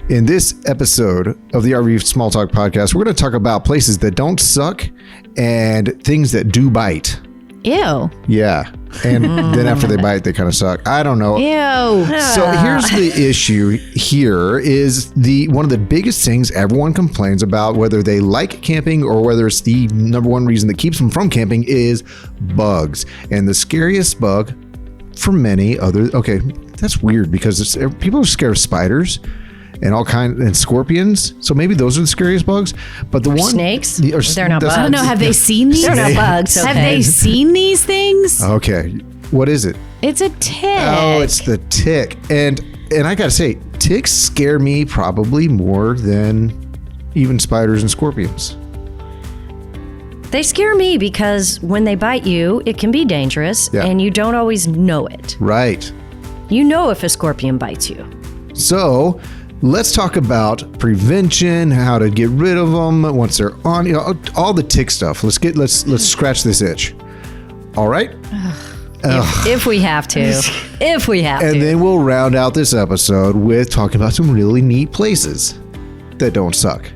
In this episode of the RV Small Talk podcast, we're going to talk about places that don't suck and things that do bite. Ew. Yeah. And then after they bite, they kind of suck. I don't know. Ew. So here's the issue here is one of the biggest things everyone complains about, whether they like camping or whether it's the number one reason that keeps them from camping, is bugs. And the scariest bug for many others. Okay, that's weird because people are scared of spiders and all kinds and scorpions. So maybe those are the scariest bugs. But the one snakes, they're not bugs. I don't know. Have they seen these? They're not bugs. Okay. Have they seen these things? Okay. What is it? It's a tick. Oh, it's the tick. And I gotta say, ticks scare me probably more than even spiders and scorpions. They scare me because when they bite you, it can be dangerous, and you don't always know it. Right. You know if a scorpion bites you. So let's talk about prevention, how to get rid of them once they're on, all the tick stuff. Let's scratch this itch. All right? If we have to. If we have to. And then we'll round out this episode with talking about some really neat places that don't suck.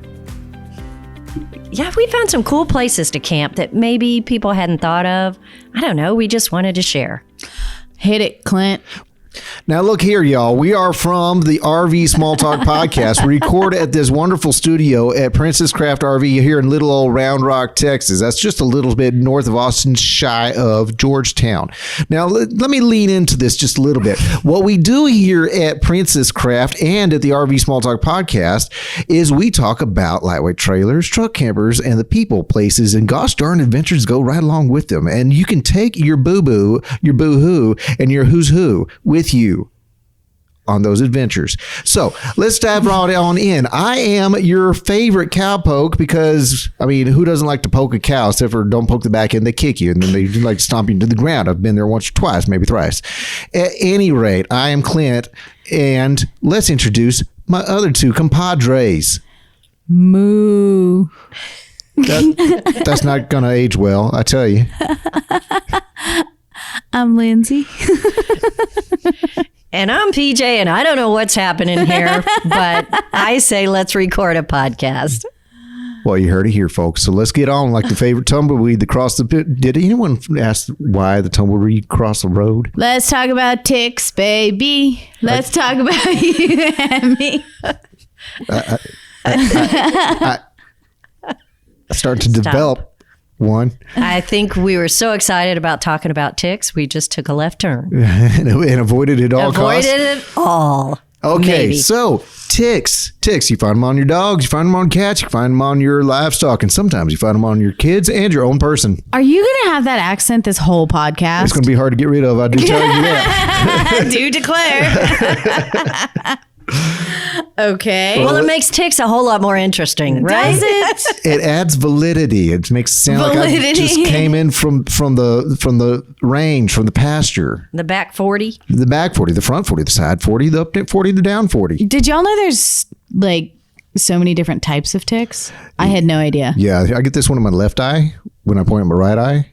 Yeah, we found some cool places to camp that maybe people hadn't thought of. I don't know. We just wanted to share. Hit it, Clint. Now look here, y'all. We are from the RV Small Talk podcast. We record at this wonderful studio at Princess Craft RV here in little old Round Rock, Texas. That's just a little bit north of Austin, shy of Georgetown. Now let me lean into this just a little bit. What we do here at Princess Craft and at the RV Small Talk podcast is we talk about lightweight trailers, truck campers, and the people, places, and gosh darn adventures go right along with them. And you can take your boo-boo, your boo-hoo, and your who's who with you on those adventures. So let's dive right on in. I am your favorite cowpoke because, I mean, who doesn't like to poke a cow except for don't poke the back end, they kick you and then they like stomp you to the ground. I've been there once or twice, maybe thrice. At any rate, I am Clint, and let's introduce my other two compadres. Moo. That's not going to age well, I tell you. I'm Lindsay. And I'm PJ, and I don't know what's happening here, but I say let's record a podcast. Well, you heard it here, folks. So let's get on like the favorite tumbleweed that crossed the pit. Did anyone ask why the tumbleweed crossed the road? Let's talk about ticks, baby. Let's talk about you and me. I start to develop one. I think we were so excited about talking about ticks, we just took a left turn. and avoided it all costs. Avoided it all. Okay, Maybe. so ticks. You find them on your dogs, you find them on cats, you find them on your livestock, and sometimes you find them on your kids and your own person. Are you going to have that accent this whole podcast? It's going to be hard to get rid of. I do tell you that. Do declare. Okay. Well, it makes ticks a whole lot more interesting, right? Does it? It adds validity. It makes it sound like I just came in from the range, from the pasture. The back 40? The back 40, the front 40, the side 40, the up 40, the down 40. Did y'all know there's like so many different types of ticks? I had no idea. Yeah, I get this one in my left eye when I point at my right eye.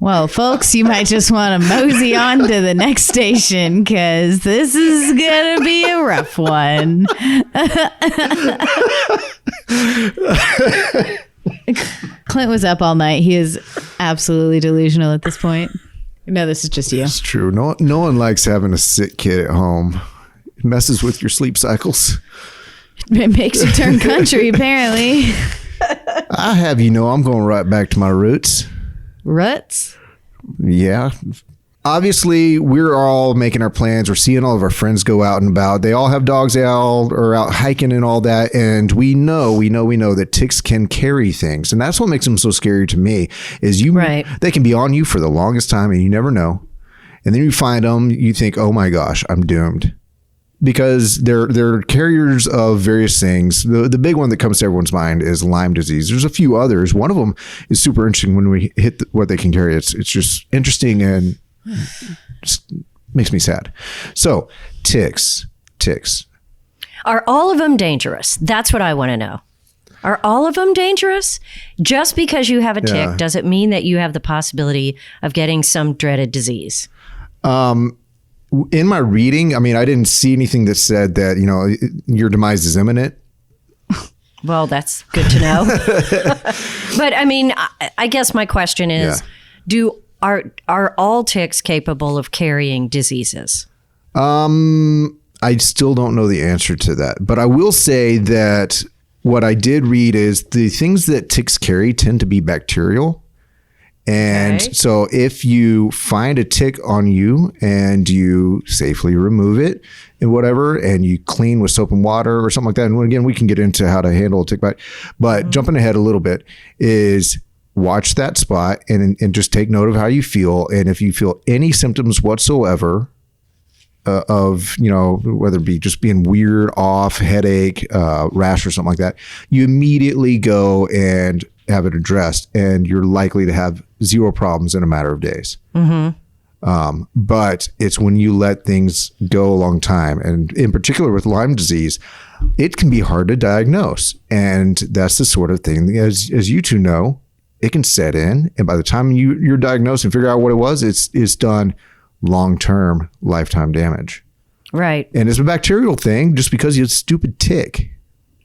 Well, folks, you might just want to mosey on to the next station because this is going to be a rough one. Clint was up all night. He is absolutely delusional at this point. No, this is just you. It's true. No one likes having a sick kid at home. It messes with your sleep cycles. It makes you turn country, apparently. I have I'm going right back to my roots. Ruts? Yeah. Obviously, we're all making our plans. We're seeing all of our friends go out and about. They all have dogs out or out hiking and all that. And we know that ticks can carry things. And that's what makes them so scary to me is they can be on you for the longest time and you never know. And then you find them, you think, oh my gosh, I'm doomed. Because they're carriers of various things. The big one that comes to everyone's mind is Lyme disease. There's a few others. One of them is super interesting when we hit what they can carry. It's just interesting and just makes me sad. So ticks. Are all of them dangerous? That's what I want to know. Are all of them dangerous? Just because you have a tick, does it mean that you have the possibility of getting some dreaded disease? In my reading, I mean, I didn't see anything that said that, your demise is imminent. Well, that's good to know. But I mean, I guess my question is, are all ticks capable of carrying diseases? I still don't know the answer to that, but I will say that what I did read is the things that ticks carry tend to be bacterial. And so if you find a tick on you and you safely remove it and whatever, and you clean with soap and water or something like that. And again, we can get into how to handle a tick bite, but jumping ahead a little bit is watch that spot and just take note of how you feel. And if you feel any symptoms whatsoever of, whether it be just being weird, off, headache, rash or something like that, you immediately go and have it addressed, and you're likely to have zero problems in a matter of days. But it's when you let things go a long time, and in particular with Lyme disease, it can be hard to diagnose. And that's the sort of thing, as you two know, it can set in. And by the time you're diagnosed and figure out what it was, it's done long-term lifetime damage. Right. And it's a bacterial thing just because you're a stupid tick.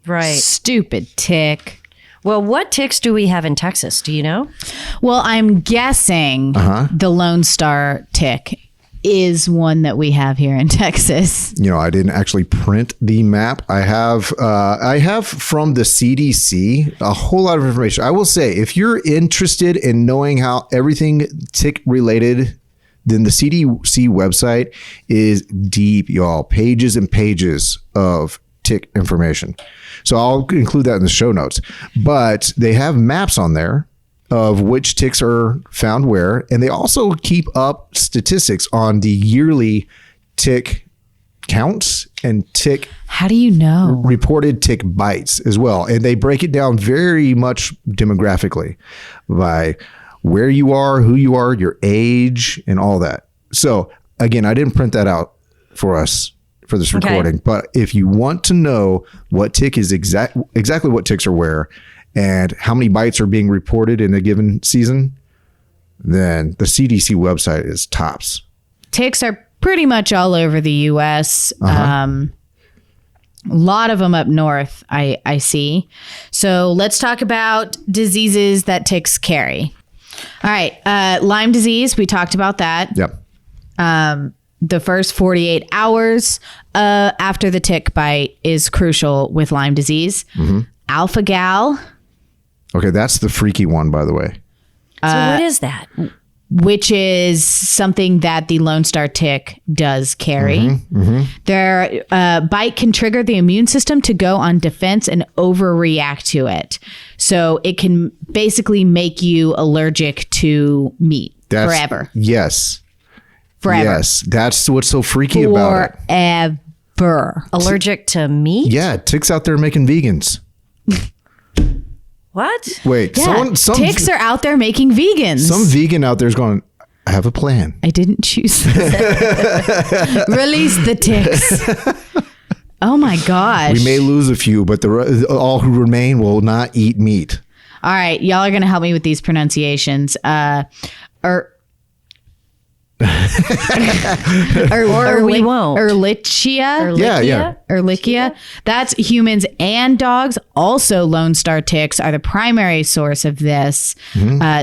Right. Stupid tick. Well, what ticks do we have in Texas? Do you know? Well, I'm guessing the Lone Star tick is one that we have here in Texas. I didn't actually print the map. I have from the CDC a whole lot of information. I will say, if you're interested in knowing how everything tick related, then the CDC website is deep, y'all. Pages and pages of tick information. So I'll include that in the show notes. But they have maps on there of which ticks are found where, and they also keep up statistics on the yearly tick counts and tick. How do you know? Reported tick bites as well. And they break it down very much demographically by where you are, who you are, your age, and all that. So again, I didn't print that out for us for this recording, but if you want to know what tick is exactly what ticks are where and how many bites are being reported in a given season, then the CDC website is tops. Ticks are pretty much all over the U.S. A lot of them up north, I see. So let's talk about diseases that ticks carry. All right. Lyme disease, we talked about that. Yep. The first 48 hours after the tick bite is crucial with Lyme disease. Alpha-gal. Okay, that's the freaky one, by the way. So what is that? Which is something that the Lone Star tick does carry. Their bite can trigger the immune system to go on defense and overreact to it. So it can basically make you allergic to meat forever. Yes. Forever. Yes, that's what's so freaky about it. Forever. Allergic to meat? Yeah, ticks out there making vegans. What? Wait, Yeah, some ticks are out there making vegans. Some vegan out there is going, I have a plan. I didn't choose this. Release the ticks. Oh my gosh. We may lose a few, but all who remain will not eat meat. All right, y'all are going to help me with these pronunciations. Or we won't. Ehrlichia. Yeah. Ehrlichia. That's humans and dogs. Also, Lone Star ticks are the primary source of this.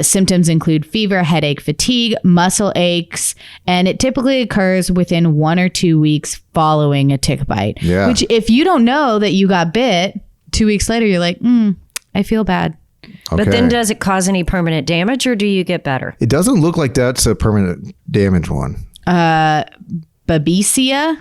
Symptoms include fever, headache, fatigue, muscle aches, and it typically occurs within 1 or 2 weeks following a tick bite. Yeah. Which, if you don't know that you got bit, 2 weeks later, you're like, I feel bad. Okay. But then does it cause any permanent damage or do you get better? It doesn't look like that's a permanent damage one. Babesia.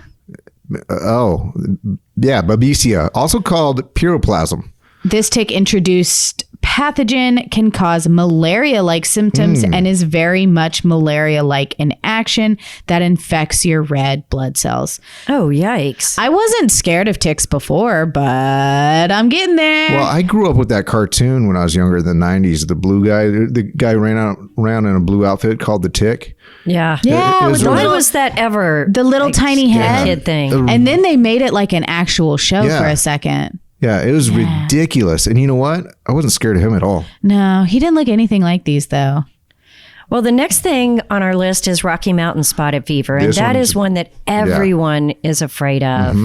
Babesia, also called pyroplasm. This tick introduced pathogen can cause malaria-like symptoms and is very much malaria-like in action that infects your red blood cells. Oh, yikes. I wasn't scared of ticks before, but I'm getting there. Well, I grew up with that cartoon when I was younger in the 90s. The blue guy, the guy ran around in a blue outfit called the Tick. Yeah. Yeah. Why was that ever? The little tiny head kid thing. And then they made it like an actual show for a second. Yeah, it was ridiculous. And you know what? I wasn't scared of him at all. No, he didn't look anything like these, though. Well, the next thing on our list is Rocky Mountain spotted fever. And that is one that everyone is afraid of.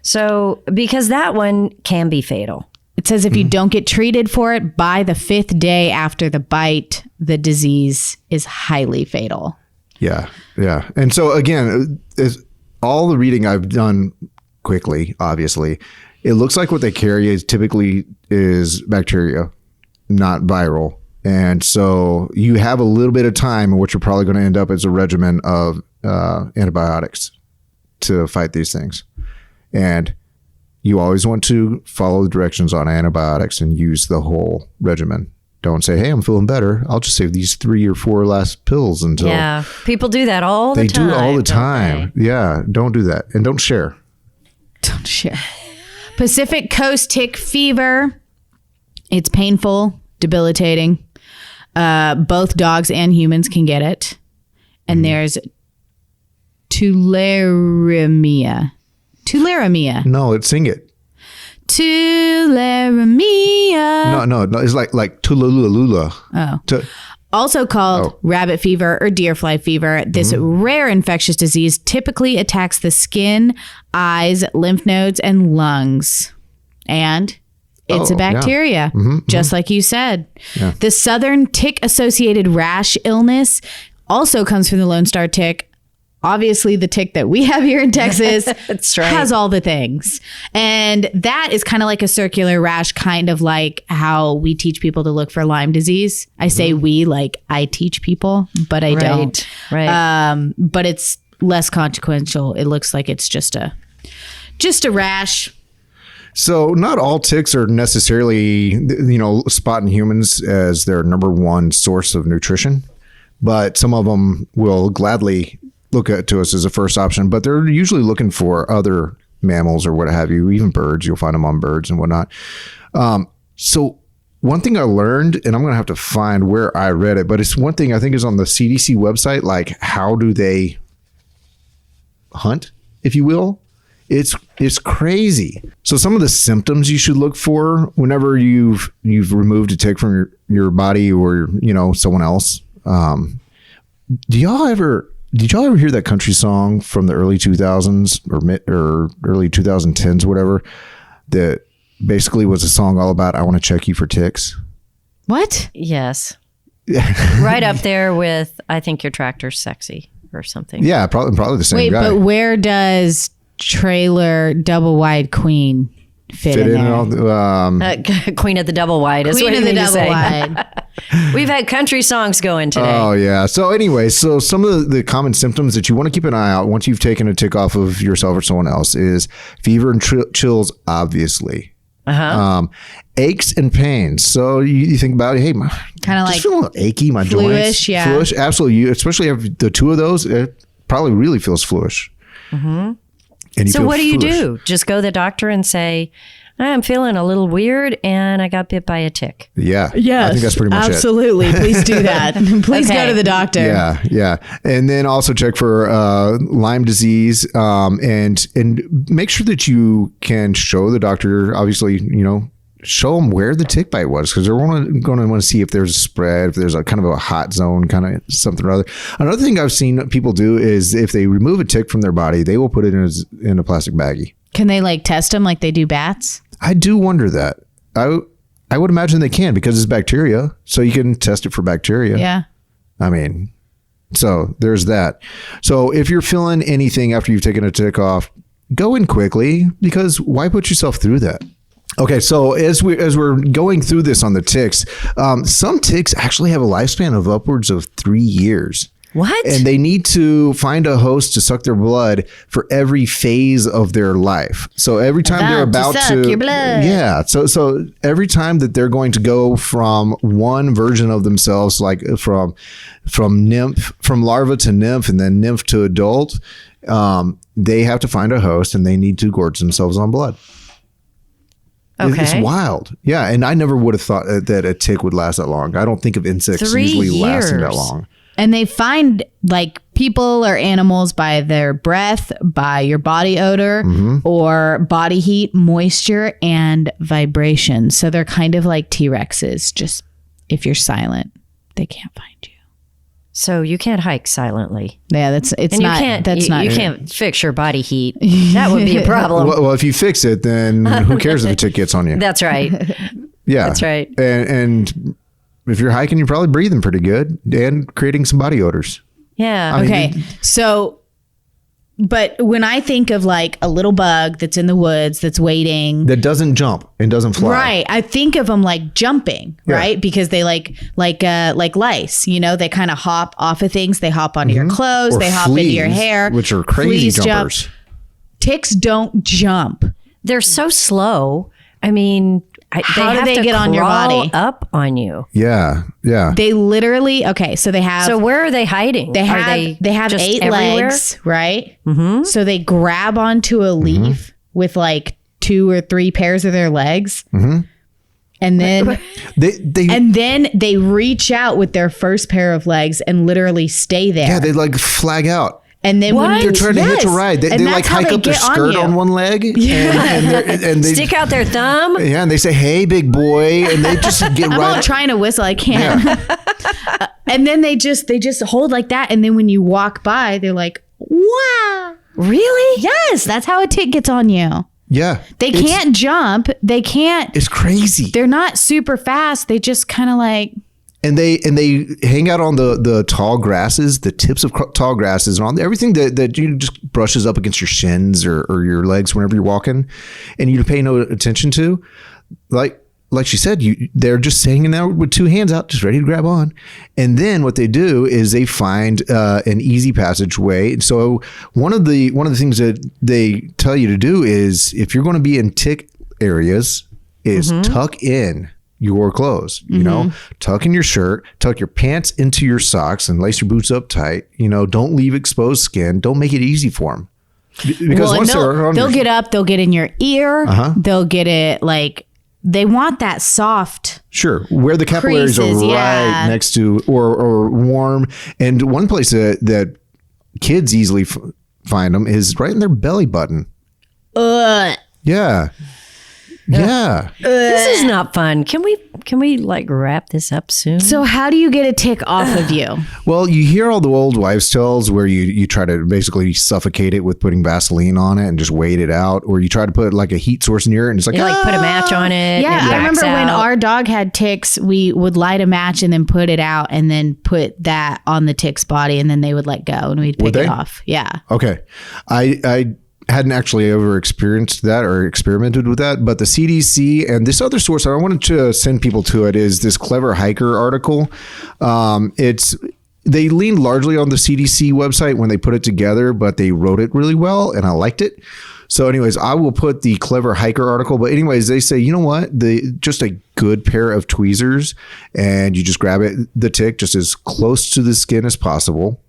So, because that one can be fatal. It says if you don't get treated for it by the 5th day after the bite, the disease is highly fatal. Yeah. And so again, all the reading I've done quickly, obviously, it looks like what they carry is typically bacteria, not viral. And so you have a little bit of time in which you're probably going to end up as a regimen of antibiotics to fight these things. And you always want to follow the directions on antibiotics and use the whole regimen. Don't say, hey, I'm feeling better. I'll just save these 3 or 4 last pills until. Yeah, people do that all the time. They do all the time. Yeah, don't do that. And don't share. Don't share. Pacific Coast tick fever. It's painful, debilitating. Both dogs and humans can get it. And there's tularemia. No, sing it. Tularemia. No. It's like tulalula. Oh. Also called rabbit fever or deer fly fever, this rare infectious disease typically attacks the skin, eyes, lymph nodes, and lungs. And it's a bacteria, just like you said. Yeah. The southern tick-associated rash illness also comes from the Lone Star tick. Obviously, the tick that we have here in Texas has all the things. And that is kind of like a circular rash, kind of like how we teach people to look for Lyme disease. I say we, like I teach people, but I don't. Right. But it's less consequential. It looks like it's just a rash. So not all ticks are necessarily, spotting humans as their number one source of nutrition, but some of them will gladly look to us as a first option, but they're usually looking for other mammals or what have you, even birds. You'll find them on birds and whatnot. So one thing I learned, and I'm going to have to find where I read it, but it's one thing I think is on the CDC website, like how do they hunt, if you will? It's crazy. So some of the symptoms you should look for whenever you've removed a tick from your body or, someone else. Did y'all ever hear that country song from the early 2000s or early 2010s, whatever, that basically was a song all about, I want to check you for ticks? What? Yes. Right up there with, I think your tractor's sexy or something. Yeah, probably the same guy. But where does Trailer Double Wide Queen fit in there? Queen of the Double Wide is what you mean to say. Wide. We've had country songs going today. Oh, yeah. So anyway, so some of the common symptoms that you want to keep an eye out once you've taken a tick off of yourself or someone else is fever and chills, obviously. Aches and pains. So you think about it, hey, kind of like feeling a little achy, my joints. Yeah. Fluish, absolutely. Especially if the two of those, it probably really feels fluish. And so what do you do? Just go to the doctor and say, I'm feeling a little weird and I got bit by a tick. Yes, I think that's pretty much absolutely. Please do that. Please go to the doctor. Yeah. And then also check for Lyme disease and make sure that you can show the doctor, obviously, show them where the tick bite was, because they're going to want to see if there's a spread, if there's a kind of a hot zone, kind of something or other. Another thing I've seen people do is if they remove a tick from their body, they will put it in a plastic baggie. Can they test them like they do bats? I do wonder that. I would imagine they can, because it's bacteria, so you can test it for bacteria. Yeah. I mean, so there's that. So if you're feeling anything after you've taken a tick off, go in quickly, because why put yourself through that? Okay, so as we're going through this on the ticks, some ticks actually have a lifespan of upwards of 3 years. What? And they need to find a host to suck their blood for every phase of their life. So every time they're about to suck your blood. Yeah. So every time that they're going to go from one version of themselves, like from larva to nymph and then nymph to adult, they have to find a host and they need to gorge themselves on blood. Okay. It's wild. Yeah. And I never would have thought that a tick would last that long. I don't think of insects 3 usually years. lasting that long. And they find people or animals by their breath, by your body odor, or body heat, moisture, and vibration. So they're kind of like T-Rexes. Just if you're silent, they can't find you. So you can't hike silently. Yeah, that's not. You can't fix your body heat. That would be a problem. Well, if you fix it, then who cares if a tick gets on you? That's right. Yeah, that's right. And if you're hiking, you're probably breathing pretty good and creating some body odors. Yeah. Okay. So, but when I think of like a little bug that's in the woods that's waiting, that doesn't jump and doesn't fly. Right. I think of them like jumping, right? Because they like lice, you know, they kind of hop off of things. They hop onto your clothes. Or they hop fleas, into your hair. which are crazy Fleas jumpers. Jump. Ticks don't jump. They're so slow. I mean, how do they get on your body? Up on you. Yeah. Yeah. They literally, okay, so they have. So where are they hiding? They have just 8 everywhere? legs, right? Mm-hmm. So they grab onto a leaf with like 2 or 3 pairs of their legs. Mm-hmm. And then they reach out with their first pair of legs and literally stay there. Yeah, they like flag out. And then when they're trying to hitch a ride, they like hike up their skirt on one leg and they stick out their thumb. Yeah, and they say, "Hey, big boy," and they just get I'm right. all trying to whistle, I can't. Yeah. And then they just hold like that, and then when you walk by, they're like, "Wow, really? Yes, that's how a tick gets on you." Yeah, they can't jump. They can't. It's crazy. They're not super fast. They just kind of like. And they hang out on the tall grasses, the tips of tall grasses, and on everything that you just brushes up against your shins or your legs whenever you're walking, and you pay no attention to, like she said, they're just hanging out with 2 hands out, just ready to grab on. And then what they do is they find an easy passageway. So one of the things that they tell you to do is, if you're going to be in tick areas, is tuck in your clothes, you know, tuck in your shirt, tuck your pants into your socks, and lace your boots up tight. You know, don't leave exposed skin. Don't make it easy for them. Because once they'll get up, they'll get in your ear. They'll get it like they want that soft. Sure, where the capillaries creases, are right next to or warm. And one place that kids easily find them is right in their belly button. Yeah. Yeah. This is not fun. Can we like wrap this up soon? So how do you get a tick off of you? Well, you hear all the old wives' tales where you try to basically suffocate it with putting Vaseline on it and just wait it out, or you try to put like a heat source near it and it's like, you like put a match on it. Yeah, and I remember out. when our dog had ticks, we would light a match and then put it out and then put that on the tick's body and then they would let go and we'd pick it off. Yeah. Okay. I hadn't actually ever experienced that or experimented with that, but the CDC and this other source I wanted to send people to it is this Clever Hiker article. They leaned largely on the CDC website when they put it together, but they wrote it really well and I liked it. So anyways, I will put the Clever Hiker article, but anyways, they say, you know what, just a good pair of tweezers and you just grab the tick just as close to the skin as possible.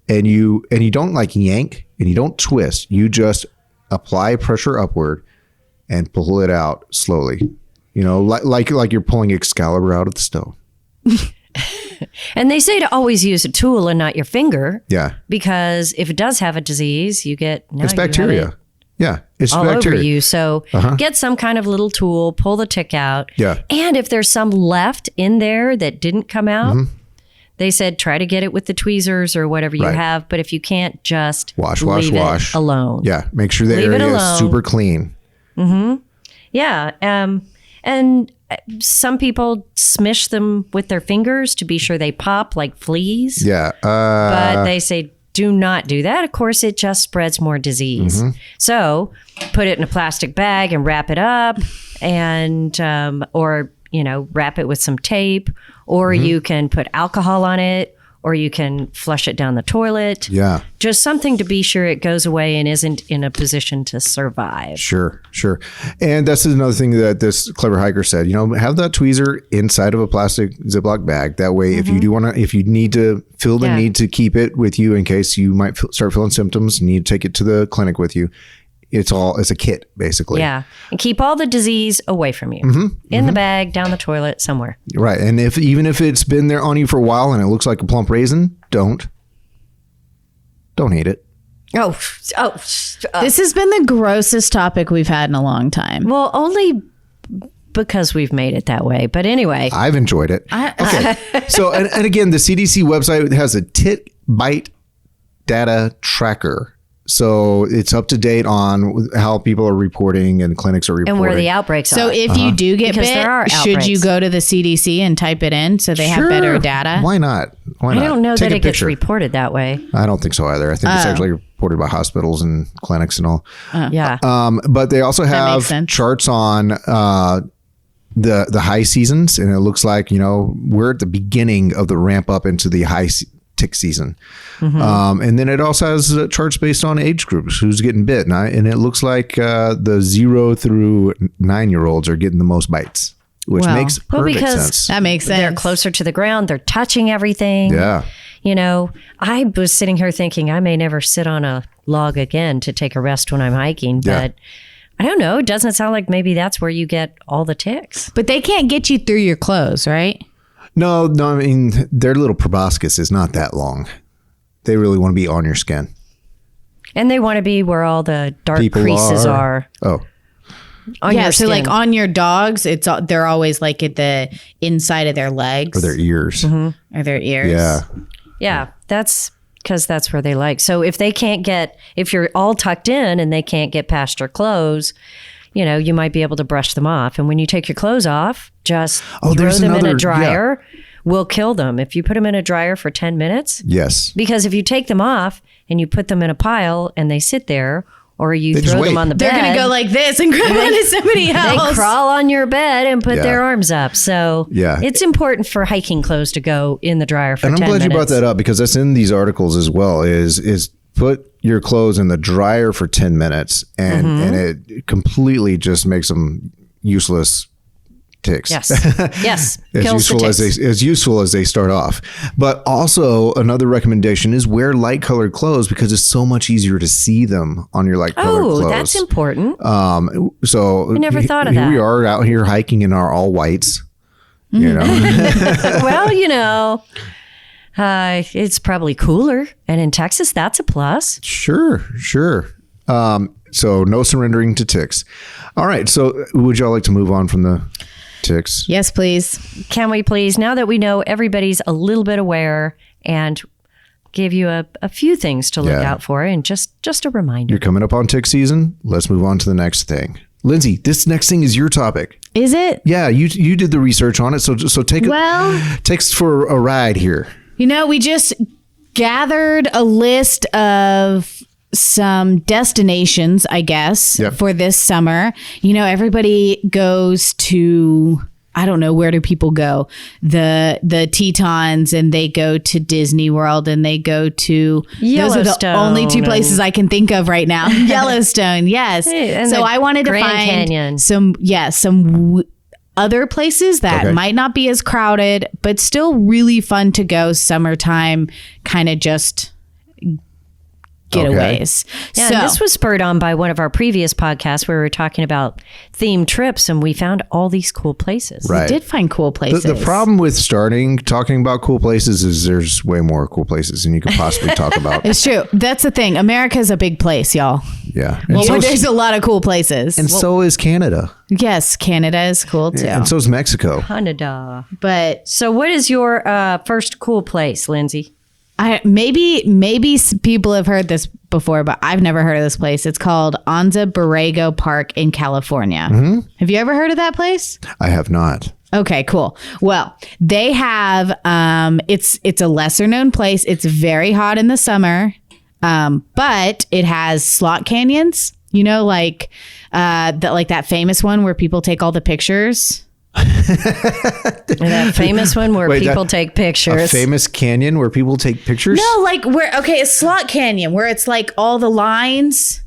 And you don't like yank and you don't twist. You just apply pressure upward and pull it out slowly. You know, like you're pulling Excalibur out of the stone. And they say to always use a tool and not your finger. Yeah. Because if it does have a disease, it's bacteria. Yeah, it's all bacteria over you. So get some kind of little tool, pull the tick out. Yeah. And if there's some left in there that didn't come out. They said try to get it with the tweezers or whatever you have, but if you can't, just wash it alone. Yeah, make sure the area is super clean. Yeah, and some people smish them with their fingers to be sure they pop like fleas. Yeah, but they say do not do that. Of course, it just spreads more disease. So put it in a plastic bag and wrap it up, and or wrap it with some tape, or you can put alcohol on it, or you can flush it down the toilet. Yeah. Just something to be sure it goes away and isn't in a position to survive. Sure. And that's another thing that this Clever Hiker said, have that tweezer inside of a plastic Ziploc bag. That way, if you need to feel the need to keep it with you in case you might start feeling symptoms and need to take it to the clinic with you, it's a kit, basically. Yeah. And keep all the disease away from you. In the bag, down the toilet, somewhere. Right. And even if it's been there on you for a while and it looks like a plump raisin, don't. Don't hate it. This has been the grossest topic we've had in a long time. Well, only because we've made it that way. But anyway. I've enjoyed it. Okay. So, and again, the CDC website has a tick bite data tracker. So it's up to date on how people are reporting and clinics are reporting. And where the outbreaks are. So if you do get Because there are bit, should you outbreaks. go to the CDC and type it in so they have better data? Why not? Why I not? don't know Take that a it gets picture. reported that way. I don't think so either. I think it's actually reported by hospitals and clinics and all. Yeah. But they also makes have sense. charts on the high seasons, and it looks like, we're at the beginning of the ramp up into the high tick season. And then it also has charts based on age groups, who's getting bit. And it looks like the 0 through 9-year-olds are getting the most bites, which Well, makes perfect because sense. That makes sense. They're closer to the ground. They're touching everything. Yeah. I was sitting here thinking I may never sit on a log again to take a rest when I'm hiking, Yeah. but I don't know. It doesn't sound like maybe that's where you get all the ticks. But they can't get you through your clothes, right? No, I mean, their little proboscis is not that long. They really want to be on your skin. And they want to be where all the dark People creases are Oh, on Yeah, your so skin. like on your dogs, they're always like at the inside of their legs or their ears. or their ears. Yeah. Yeah, that's because that's where they like. So if you're all tucked in and they can't get past your clothes, you might be able to brush them off. And when you take your clothes off, just throw there's them in another- a dryer. Will kill them if you put them in a dryer for 10 minutes. Yes. Because if you take them off and you put them in a pile and they sit there, or you They just throw them wait. on the They're bed, going to go like this and grab onto somebody they else. crawl on your bed and put Yeah. their arms up. So Yeah. it's important for hiking clothes to go in the dryer for And 10 I'm glad minutes. you brought that up, because that's in these articles as well, is put your clothes in the dryer for 10 minutes and it completely just makes them useless ticks. Yes. Yes. as Kills the useful as useful as they start off. But also another recommendation is wear light colored clothes, because it's so much easier to see them on your light colored clothes. Oh, that's important. So I never thought of here we that. are out here hiking in our all whites. Well, it's probably cooler. And in Texas, that's a plus. Sure. So no surrendering to ticks. All right. So would y'all like to move on from the ticks? Yes, please. Can we please, now that we know everybody's a little bit aware, and give you a few things to look Yeah. out for, and just a reminder. You're coming up on tick season. Let's move on to the next thing. Lindsay, this next thing is your topic. Is it? Yeah, you did the research on it. So take us for a ride here. We just gathered a list of some destinations, I guess, Yep. for this summer. Everybody goes to, I don't know, where do people go? The Tetons, and they go to Disney World, and they go to Those are the Yellowstone only two and- places I can think of right now. Yellowstone, yes. Hey, and so the I wanted to Grand find Canyon. some other places that Okay. might not be as crowded, but still really fun to go summertime, kind of just getaways. Yeah, So and this was spurred on by one of our previous podcasts where we were talking about themed trips, and we found all these cool places. Right. I did find cool places. The problem with talking about cool places is there's way more cool places than you could possibly talk about. It's true. That's the thing. America's a big place, y'all. Yeah. And, There's a lot of cool places. so is Canada. Yes, Canada is cool too. And so is Mexico. Canada. But So what is your first cool place, Lindsay? maybe people have heard this before, but I've never heard of this place. It's called Anza Borrego Park in California. Have you ever heard of that place? I have not. Okay, cool. Well, they have it's a lesser known place. It's very hot in the summer. But it has slot canyons, like that famous one where people take all the pictures. And that famous one where Wait, people that- take A pictures. famous canyon where people take pictures? No, a slot canyon where it's like all the lines,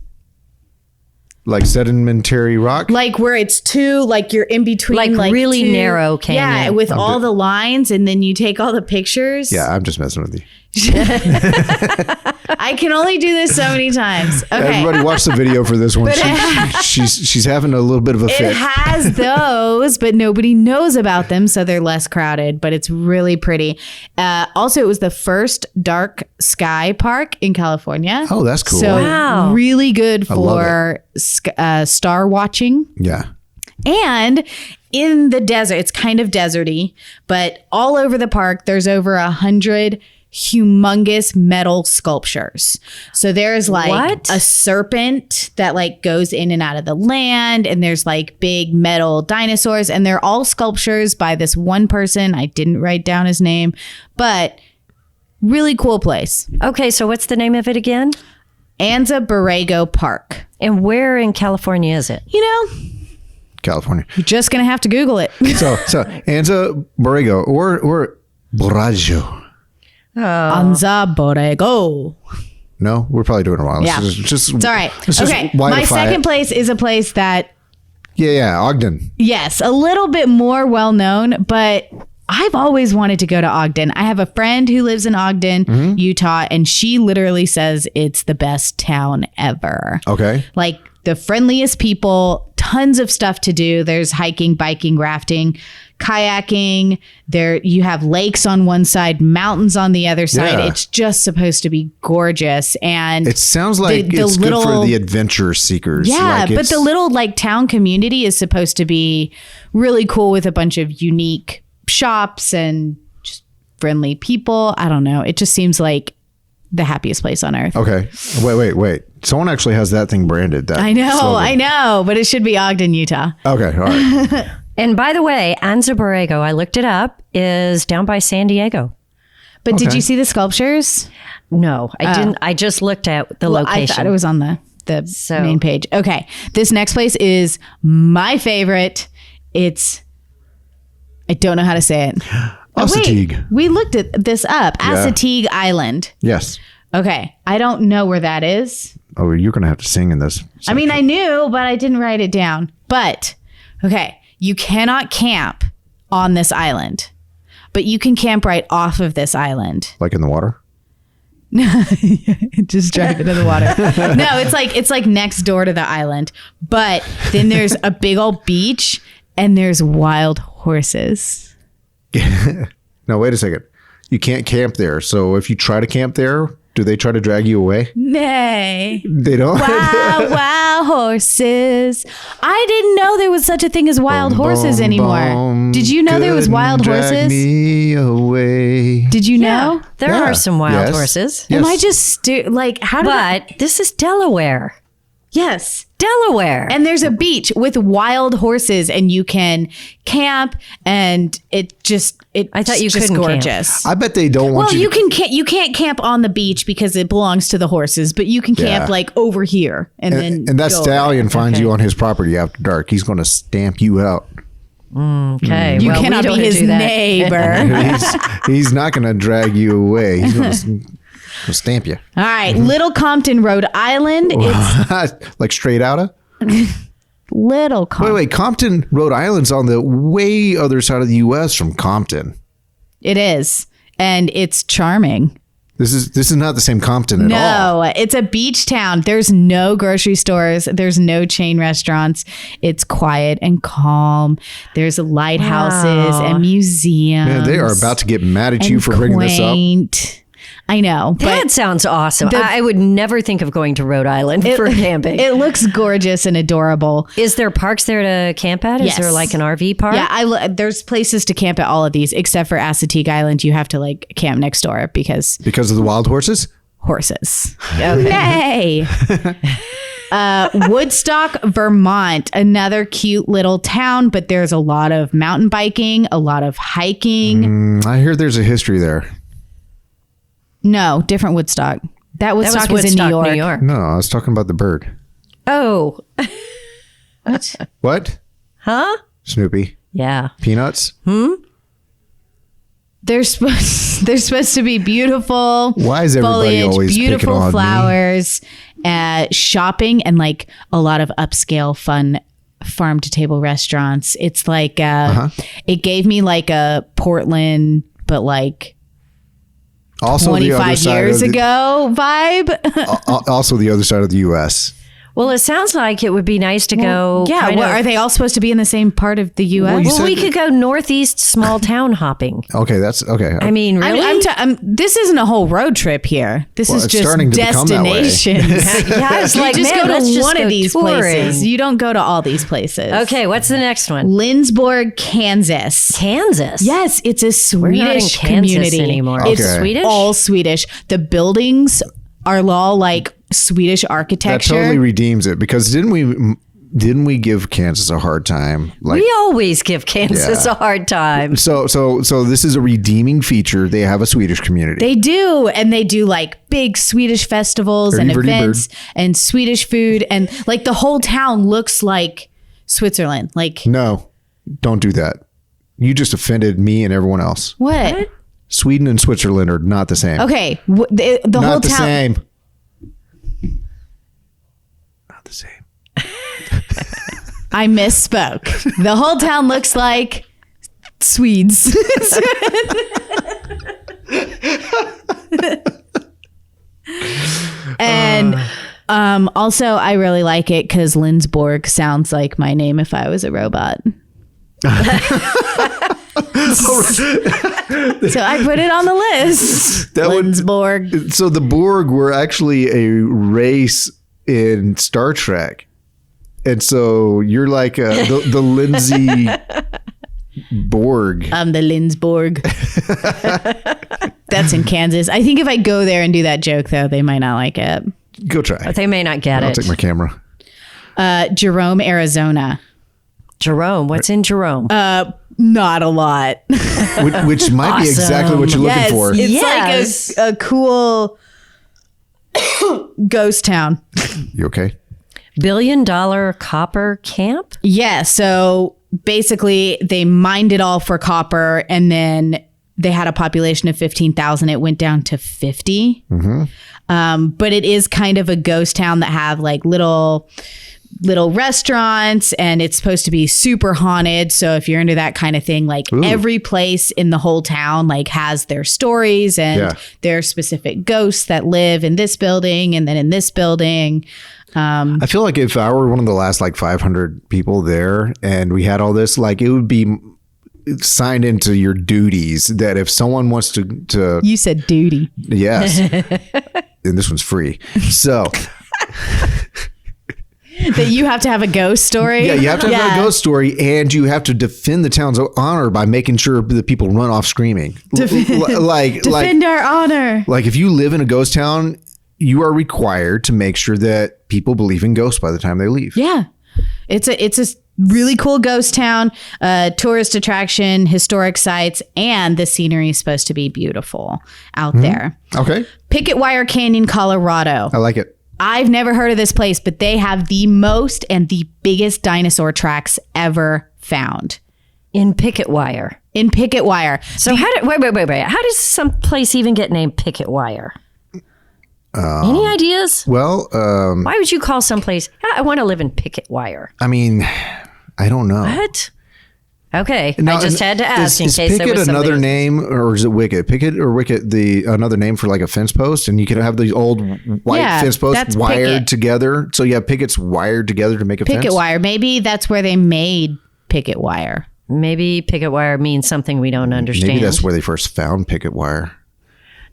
Like sedimentary rock? like where it's two, like you're in between, Like really two- narrow canyon. Yeah, with all the lines, and then you take all the pictures. Yeah, I'm just messing with you. I can only do this so many times. Okay. Everybody watch the video for this one. She's having a little bit of a It fit. has those, but nobody knows about them, so they're less crowded, but it's really pretty. Also, it was the first dark sky park in California. Oh, that's cool. So Wow. really good love for star watching. Yeah. And in the desert, it's kind of deserty, but all over the park, there's over 100 humongous metal sculptures. So there's like What? a serpent that like goes in and out of the land, and there's like big metal dinosaurs, and they're all sculptures by this one person. I didn't write down his name, but really cool place. Okay, so what's the name of it again? Anza Borrego Park. And where in California is it? You know, California. you're just gonna have to Google it. So Anza Borrego or Borrego. Anza Borrego. No, we're probably doing it wrong. Yeah. It's all right. Okay. My second place is a place that, Yeah, Ogden. yes, a little bit more well known, but I've always wanted to go to Ogden. I have a friend who lives in Ogden, Utah, and she literally says it's the best town ever. Okay. Like the friendliest people, tons of stuff to do. There's hiking, biking, rafting, kayaking. There you have lakes on one side, mountains on the other side. Yeah. It's just supposed to be gorgeous. And It sounds like the it's good little- for the adventure seekers. yeah, Like but it's- the little like town community is supposed to be really cool with a bunch of unique shops and just friendly people. I don't know. It just seems like the happiest place on earth. Okay. Wait. Someone actually has that thing branded. That I know, slogan. I know, but it should be Ogden, Utah. Okay. All right. And by the way, Anza Borrego, I looked it up, is down by San Diego. But did Okay. you see the sculptures? No, I didn't. I just looked at the Well, location. I thought it was on the So- main page. Okay. This next place is my favorite. I don't know how to say it. Assateague. We looked at this up. Yeah. Assateague Island. Yes. Okay. I don't know where that is. Oh, you're going to have to sing in this. I mean, I knew, but I didn't write it down. But, okay, you cannot camp on this island, but you can camp right off of this island. Like in the water? Just drive into the water. No, it's like next door to the island. But then there's a big old beach and there's wild horses. No, wait a second. You can't camp there. So if you try to camp there, do they try to drag you away? Nay. They don't? Wild horses. I didn't know there was such a thing as wild horses anymore. Did you know there was wild Couldn't drag horses? me away. Did you know? There Yeah. are some wild Yes. horses. Yes. Am I just how did I? But this is Delaware. Yes. Delaware. And there's a beach with wild horses and you can camp and I thought you just couldn't camp. gorgeous. I bet they don't want Well, you you can't camp on the beach because it belongs to the horses, but you can camp Yeah. like over here and then and that go stallion over finds you on his property after dark. He's going to stamp you out. Okay. You well, we cannot don't be his do that. neighbor. He's not going to drag you away. He's going to stamp you. All right, Little Compton, Rhode Island. It's Like straight out of? Little Compton. Wait. Compton, Rhode Island's on the way other side of the U.S. from Compton. It is, and it's charming. This is not the same Compton at all. No, it's a beach town. There's no grocery stores. There's no chain restaurants. It's quiet and calm. There's lighthouses Wow. and museums. Man, they are about to get mad at you and for bringing this up. quaint. I know, but That sounds awesome. I would never think of going to Rhode Island for camping. it looks gorgeous and adorable. Is there parks there to camp at? Is Yes. there like an RV park? Yeah, there's places to camp at all of these, except for Assateague Island. You have to like camp next door because Because of the wild horses? horses. Nay. Woodstock, Vermont, another cute little town, but there's a lot of mountain biking, a lot of hiking. I hear there's a history there. No, different Woodstock. That That was Woodstock, Woodstock, is in New York. No, I was talking about the bird. Oh, What? huh? Snoopy. Yeah. Peanuts? They're supposed to be beautiful. Why is everybody foliage, always picking beautiful on me? flowers, shopping, and like a lot of upscale, fun farm to table restaurants. It's like it gave me like a Portland, but like Also, 25 years ago vibe. Also, the other side of the U.S. Well, it sounds like it would be nice to go. Yeah, are they all supposed to be in the same part of the U.S.? Well, we could go northeast small town hopping. Okay, that's okay. I mean, really? This isn't a whole road trip here. This is it's just starting to become that way. destinations. Yeah, it's like, you just man, go let's to just one go of these touring. places. You don't go to all these places. Okay, what's the next one? Lindsborg, Kansas. Kansas. Yes, it's a We're not in Swedish Kansas community anymore. Okay. It's Swedish? all Swedish. The buildings are all like Swedish That architecture. totally redeems it because didn't we give Kansas a hard time? Like, We always give Kansas a hard time. so this is a redeeming feature. They have a Swedish community. They do, and they do like big Swedish festivals and Birdie, birdie, events and Swedish food, and like the whole town looks like Switzerland. Like No, don't do that. You just offended me and everyone else. what? Sweden and Switzerland are not the same. Okay, the Not whole the town. same. Not the same. I misspoke. The whole town looks like Swedes. And also, I really like it because Lindsborg sounds like my name if I was a robot. So I put it on the list. Lindsborg. So the Borg were actually a race in Star Trek. And so you're like the Lindsay Borg. I'm the Lindsborg. That's in Kansas. I think if I go there and do that joke, though, they might not like it. Go try. But they may not get I'll it. take my camera. Jerome, Arizona. Jerome. What's in Jerome? Not a lot. Which might be exactly what you're Yes, looking for. it's Yes. like a cool ghost town. You okay? $1 billion copper camp? Yeah. So basically, they mined it all for copper, and then they had a population of 15,000. It went down to 50. But it is kind of a ghost town that have like little restaurants, and it's supposed to be super haunted. So if you're into that kind of thing, like every place in the whole town like has their stories and their specific ghosts that live in this building and then in this building. I feel like if I were one of the last like 500 people there and we had all this, like it would be signed into your duties that if someone wants to You said duty. yes, and this one's free. So That you have to have a ghost story. yeah, you have to have a ghost story, and you have to defend the town's honor by making sure the people run off screaming. Defend our honor. Like if you live in a ghost town, you are required to make sure that people believe in ghosts by the time they leave. Yeah. It's a really cool ghost town, tourist attraction, historic sites, and the scenery is supposed to be beautiful out there. Okay, Picket Wire Canyon, Colorado. I like it. I've never heard of this place, but they have the most and the biggest dinosaur tracks ever found. In Picket Wire. In Picket Wire. So wait. How does some place even get named Picket Wire? Any ideas? Well, Why would you call someplace, I want to live in Picket Wire? I mean, I don't know. What? Okay. Now, I just had to ask in is case there Picket was another something. name, or is it Wicket? Picket or Wicket another name for like a fence post, and you can have these old white fence posts that's wired Picket. together. So yeah, Pickets wired together to make a Picket fence. Wire. Maybe that's where they made Picket Wire. Maybe Picket Wire means something we don't understand. Maybe that's where they first found Picket wire.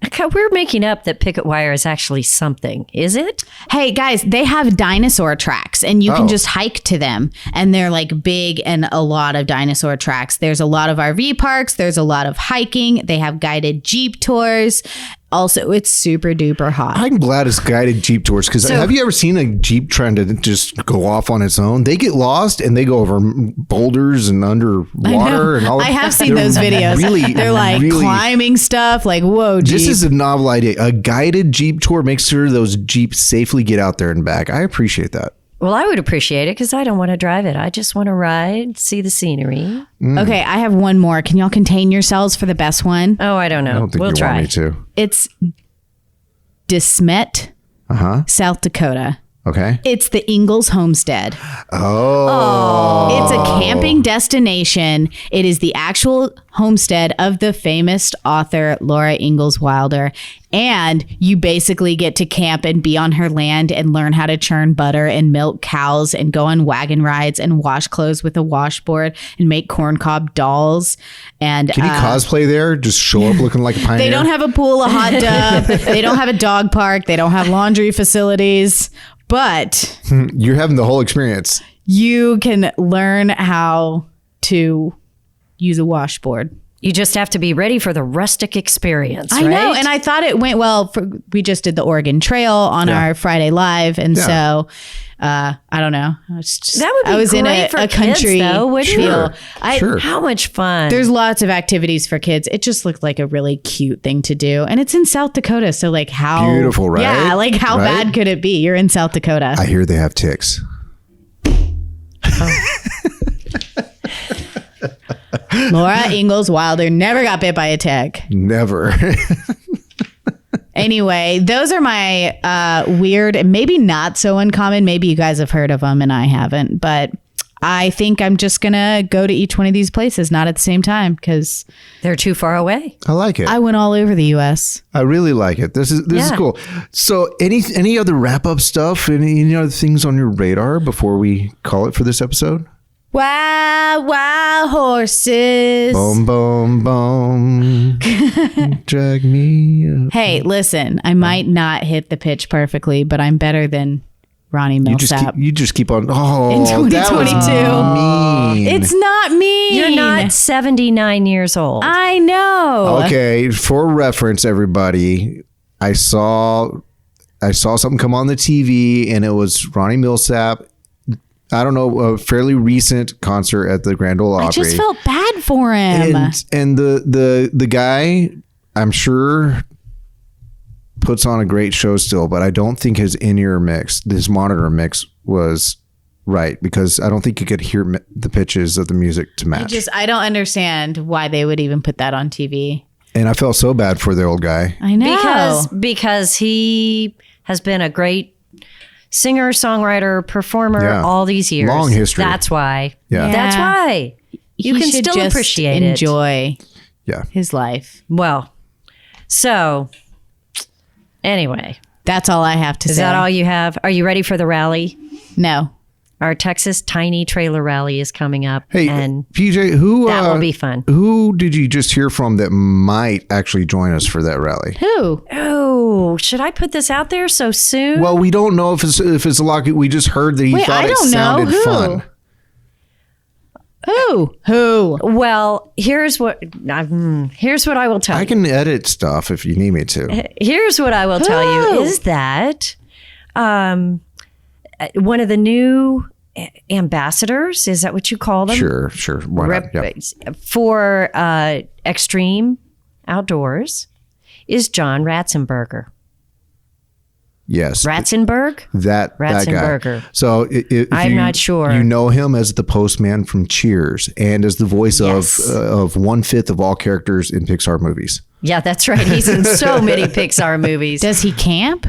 Okay, we're making up that Picket Wire is actually something. Is it? Hey guys, they have dinosaur tracks and you can just hike to them, and they're like big and a lot of dinosaur tracks. There's a lot of RV parks. There's a lot of hiking. They have guided Jeep tours. Also, it's super duper hot. I'm glad it's guided Jeep tours because have you ever seen a Jeep trying to just go off on its own? They get lost and they go over boulders and underwater and all. I have seen those videos. They're like climbing stuff. Like, whoa, Jeep. This is a novel idea. A guided Jeep tour makes sure those Jeeps safely get out there and back. I appreciate that. Well, I would appreciate it because I don't want to drive it. I just want to ride, see the scenery. Okay, I have one more. Can y'all contain yourselves for the best one? Oh, I don't know. I don't think we'll you try. want me to. It's DeSmet, South Dakota. Okay. It's the Ingalls Homestead. Oh. It's a camping destination. It is the actual homestead of the famous author Laura Ingalls Wilder. And you basically get to camp and be on her land and learn how to churn butter and milk cows and go on wagon rides and wash clothes with a washboard and make corncob dolls. And Can you cosplay there? Just show up looking like a pioneer? they don't have a pool, a hot tub. They don't have a dog park. They don't have laundry facilities. But You're having the whole experience. you can learn how to use a washboard. You just have to be ready for the rustic experience, I right? know. And I thought it went well. We just did the Oregon Trail on our Friday Live. And so, I don't know. That would be I was in great for a kids, country though, wouldn't feel. it? Sure. How much fun. There's lots of activities for kids. It just looked like a really cute thing to do. And it's in South Dakota. So like how Beautiful, right? Yeah. Like how Right? bad could it be? You're in South Dakota. I hear they have ticks. Laura Ingalls Wilder never got bit by a tick. Never. Anyway, those are my weird and maybe not so uncommon. Maybe you guys have heard of them and I haven't, but I think I'm just going to go to each one of these places, not at the same time, because They're too far away. I like it. I went all over the U.S. I really like it. This is Yeah. cool. So any other wrap up stuff? Any other things on your radar before we call it for this episode? Wow, wow, horses. Boom, boom, boom. Drag me up. Hey, listen, I might not hit the pitch perfectly, but I'm better than Ronny Millsap. You just keep on. Oh, In that was 2022. mean. It's not mean. You're not 79 years old. I know. Okay, for reference, everybody, I saw something come on the TV, and it was Ronny Millsap. I don't know, a fairly recent concert at the Grand Ole Opry. I just felt bad for him. And the guy, I'm sure, puts on a great show still, but I don't think his in-ear mix, his monitor mix, was right, because I don't think you could hear the pitches of the music to match. I don't understand why they would even put that on TV. And I felt so bad for the old guy. I know. Because he has been a great singer, songwriter, performer Yeah. all these years. Long history. That's why. Yeah. That's why. You He can should still just appreciate enjoy Yeah. his life. Well, so anyway, That's all I have to say. is that all you have? Are you ready for the rally? No. Our Texas Tiny Trailer Rally is coming up. Hey, and PJ, who that will be fun. Who did you just hear from that might actually join us for that rally? Who? Oh, should I put this out there so soon? Well, we don't know if it's a lot. We just heard that he Wait, thought I it don't know. sounded Who? fun. Who? Well, here's what I will tell I you. can edit stuff if you need me to. Here's what I will tell you Who? is that one of the new ambassadors, is that what you call them? Sure. Why not? Yeah. For extreme outdoors is John Ratzenberger. Yes. Ratzenberg? That guy. Ratzenberger. So I'm not sure. You know him as the postman from Cheers and as the voice Yes. of 1/5 of all characters in Pixar movies. Yeah, that's right. He's in so many Pixar movies. Does he camp?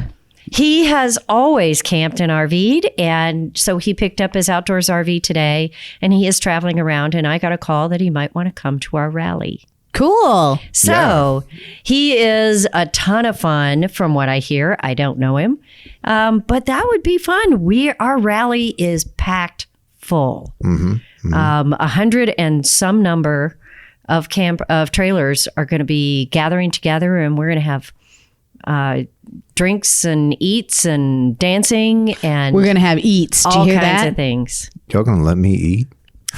He has always camped and RV'd, and so he picked up his outdoors RV today, and he is traveling around, and I got a call that he might want to come to our rally. Cool. So he is a ton of fun from what I hear. I don't know him, but that would be fun. Our rally is packed full. 100 and some number of trailers are going to be gathering together, and we're going to have drinks and eats and dancing and We're going to have eats. Do all you hear kinds that? of things. Y'all gonna let me eat?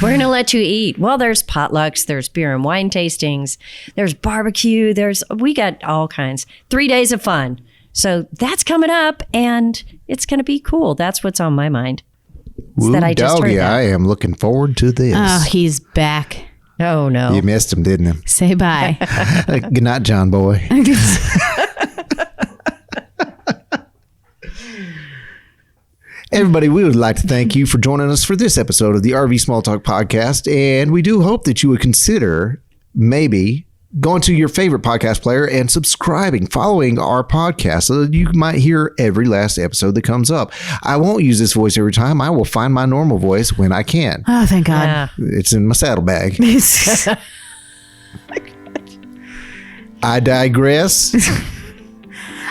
We're going to let you eat. Well, there's potlucks, there's beer and wine tastings, there's barbecue, we got all kinds. 3 days of fun. So that's coming up, and it's going to be cool. That's what's on my mind. Woo, that I just heard doggy, that. I am looking forward to this. Oh, he's back. Oh, no. You missed him, didn't you? Say bye. Good night, John boy. Everybody, we would like to thank you for joining us for this episode of the RV Small Talk podcast. And we do hope that you would consider maybe going to your favorite podcast player and subscribing, following our podcast so that you might hear every last episode that comes up. I won't use this voice every time. I will find my normal voice when I can. Oh, thank God. Yeah. It's in my saddlebag. I digress.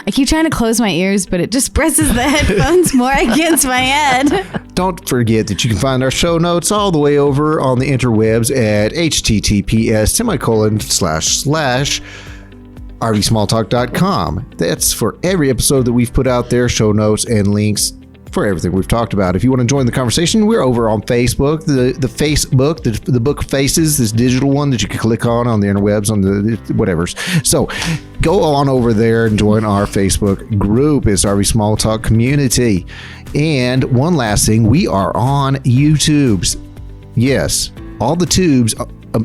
I keep trying to close my ears, but it just presses the headphones more against my head. Don't forget that you can find our show notes all the way over on the interwebs at https://rvsmalltalk.com. That's for every episode that we've put out there, show notes and links for everything we've talked about. If you want to join the conversation, we're over on Facebook, the Facebook, the book of faces, this digital one that you can click on the interwebs, on the whatevers. So go on over there and join our Facebook group. It's RV Small Talk Community. And one last thing, we are on YouTubes. Yes, all the tubes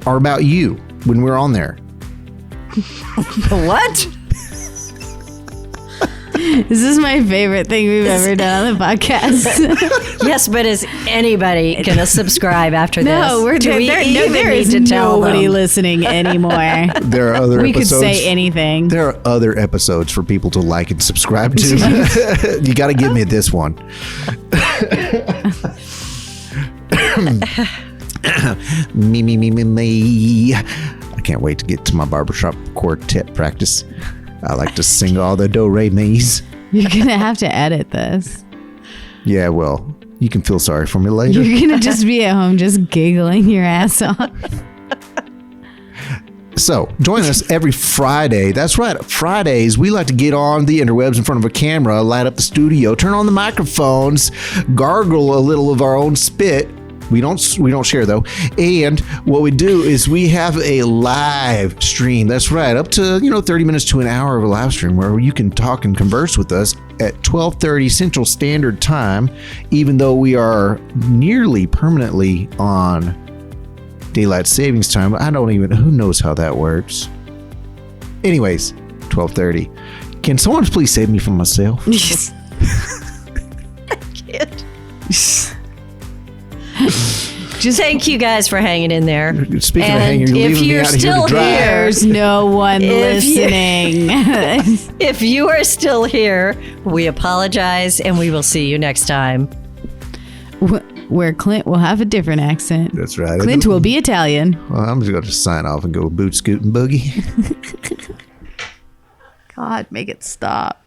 are about you when we're on there. What? This is my favorite thing we've ever done on the podcast. Yes, but is anybody going to subscribe after this? No, there is to tell nobody them? listening anymore. There are other We could episodes. say anything. There are other episodes for people to like and subscribe to. You got to give me this one. Me. I can't wait to get to my barbershop quartet practice. I like to sing all the do-re-mis. You're going to have to edit this. Yeah, well, you can feel sorry for me later. You're going to just be at home just giggling your ass off. So join us every Friday. That's right. Fridays, we like to get on the interwebs in front of a camera, light up the studio, turn on the microphones, gargle a little of our own spit. We don't share though. And what we do is we have a live stream. That's right. Up to 30 minutes to an hour of a live stream where you can talk and converse with us at 12:30 Central Standard Time, even though we are nearly permanently on daylight savings time. Who knows how that works. Anyways, 12:30. Can someone please save me from myself? Yes. Just thank you guys for hanging in there. Speaking of And hanging, you're if leaving me you're out here still to dry. here- There's no one If you- listening. If you are still here, we apologize and we will see you next time. Where Clint will have a different accent. That's right. Clint will be Italian. Well, I'm just going to sign off and go boot, scoot, and boogie. God, make it stop.